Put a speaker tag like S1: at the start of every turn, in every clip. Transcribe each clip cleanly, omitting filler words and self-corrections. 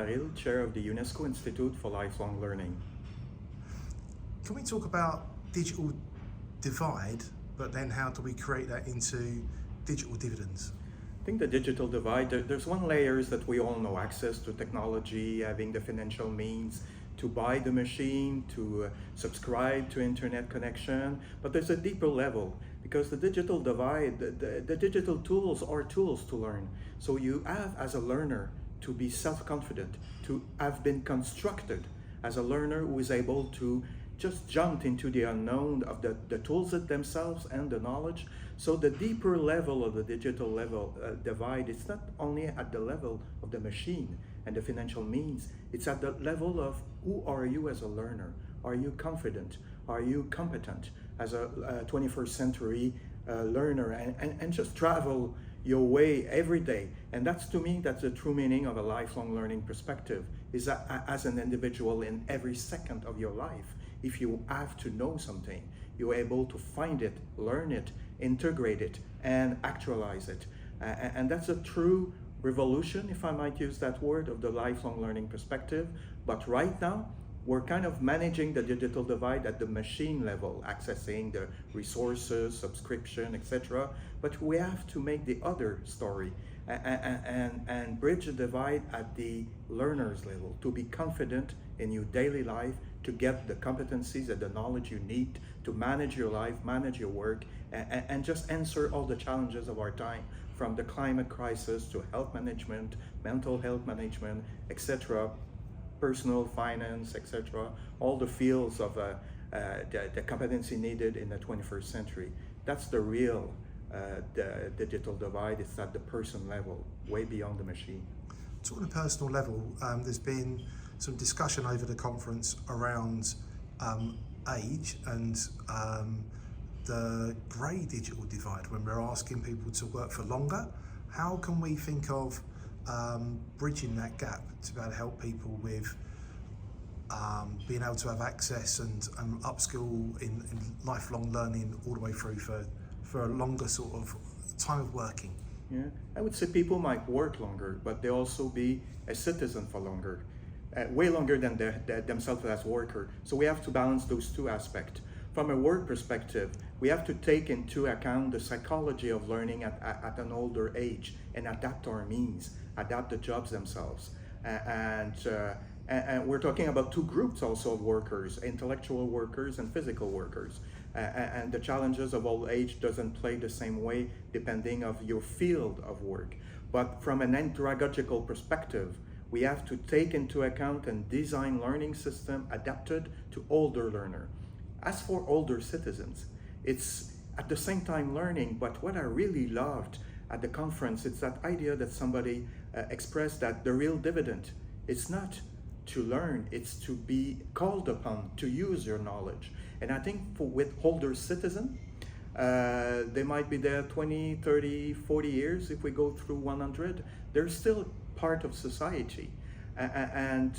S1: Baril, Chair of the Unesco Institute for Lifelong Learning.
S2: Can we talk about digital divide, but then how do we create that into digital dividends?
S1: I think the digital divide, there's one layer is that we all know: access to technology, having the financial means to buy the machine, to subscribe to internet connection. But there's a deeper level, because the digital divide, the digital tools are tools to learn. So you have, as a learner, to be self-confident, to have been constructed as a learner who is able to just jump into the unknown of the tools themselves and the knowledge. So the deeper level of the digital level divide, it's not only at the level of the machine and the financial means, it's at the level of who are you as a learner? Are you confident? Are you competent as a 21st century learner, and just travel your way every day? And that's, to me, that's the true meaning of a lifelong learning perspective, is that as an individual in every second of your life, if you have to know something, you're able to find it, learn it, integrate it, and actualize it. And that's a true revolution, if I might use that word, of the lifelong learning perspective. But right now, we're kind of managing the digital divide at the machine level, accessing the resources, subscription, etc. But we have to make the other story and bridge the divide at the learner's level, to be confident in your daily life, to get the competencies and the knowledge you need to manage your life, manage your work, and just answer all the challenges of our time, from the climate crisis to health management, mental health management, etc., personal finance, etc., all the fields of the competency needed in the 21st century. That's the real the digital divide. It's at the person level, way beyond the machine.
S2: So on a personal level, there's been some discussion over the conference around age and the grey digital divide, when we're asking people to work for longer. How can we think of bridging that gap to be able to help people with being able to have access and upskill in lifelong learning all the way through for a longer sort of time of working?
S1: Yeah, I would say people might work longer, but they also be a citizen for longer, way longer than themselves as worker. So we have to balance those two aspects. From a work perspective, we have to take into account the psychology of learning at an older age and adapt our means, adapt the jobs themselves. And we're talking about two groups also of workers: intellectual workers and physical workers. And the challenges of old age doesn't play the same way depending of your field of work. But from an andragogical perspective, we have to take into account and design learning system adapted to older learner. As for older citizens, it's at the same time learning, but what I really loved at the conference, it's that idea that somebody expressed, that the real dividend, it's not to learn, it's to be called upon to use your knowledge. And I think with older citizens, they might be there 20, 30, 40 years. If we go through 100, they're still part of society and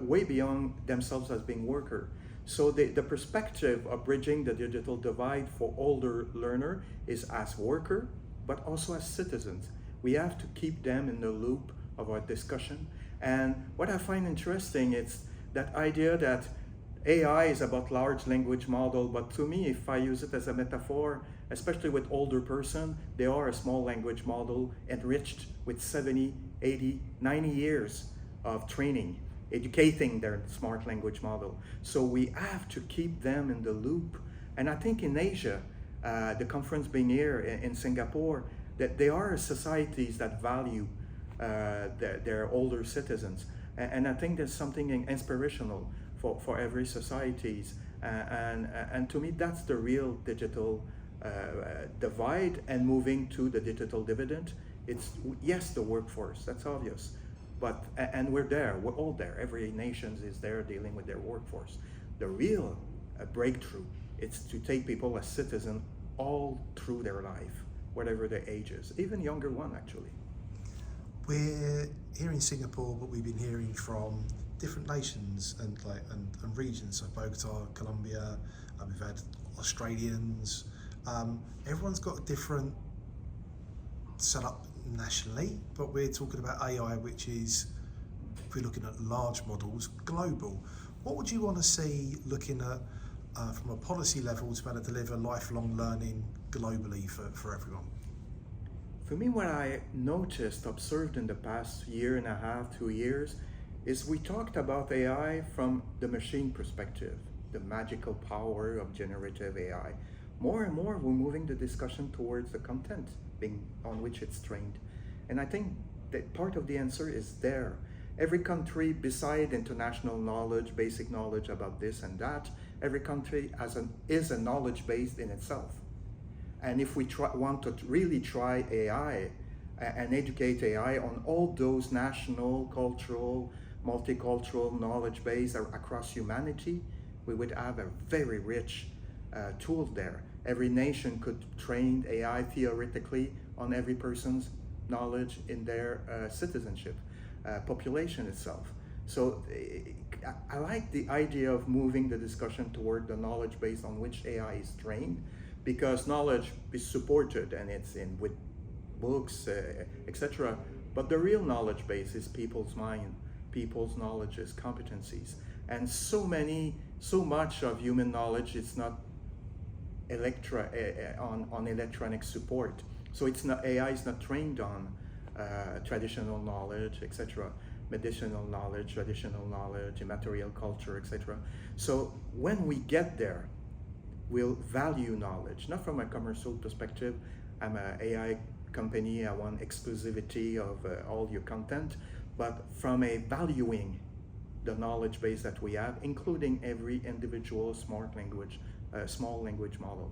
S1: way beyond themselves as being worker. So the perspective of bridging the digital divide for older learner is as worker, but also as citizens. We have to keep them in the loop of our discussion. And what I find interesting is that idea that AI is about large language model, but to me, if I use it as a metaphor, especially with older person, they are a small language model enriched with 70, 80, 90 years of training, educating their smart language model. So we have to keep them in the loop. And I think in Asia, the conference being here in Singapore, that there are societies that value their older citizens. And I think there's something inspirational for every societies. And to me, that's the real digital divide, and moving to the digital dividend. It's, yes, the workforce, that's obvious. But, and we're there, we're all there. Every nation is there dealing with their workforce. The real breakthrough, it's to take people as citizens all through their life, whatever their age is, even younger one actually.
S2: We're here in Singapore, but we've been hearing from different nations and regions. So Bogota, Colombia, we've had Australians. Everyone's got a different setup nationally, but we're talking about AI, which is if we're looking at large models, global. What would you want to see looking at from a policy level to be able to deliver lifelong learning globally for everyone?
S1: For me, what I noticed, observed in the past year and a half, 2 years, is we talked about AI from the machine perspective, the magical power of generative AI. More and more, we're moving the discussion towards the content being on which it's trained. And I think that part of the answer is there. Every country, beside international knowledge, basic knowledge about this and that, every country is a knowledge base in itself. And if we want to really try AI and educate AI on all those national, cultural, multicultural knowledge base across humanity, we would have a very rich tool there. Every nation could train AI theoretically on every person's knowledge in their citizenship, population itself. So I like the idea of moving the discussion toward the knowledge base on which AI is trained, because knowledge is supported and it's in with books, etc. But the real knowledge base is people's mind, people's knowledges, competencies. And so much of human knowledge is not on electronic support. So it's not, AI is not trained on traditional knowledge, etc. Medicinal knowledge, traditional knowledge, immaterial culture, etc. So when we get there, we'll value knowledge, not from a commercial perspective. I'm an AI company, I want exclusivity of all your content, but from a valuing the knowledge base that we have, including every individual small language model.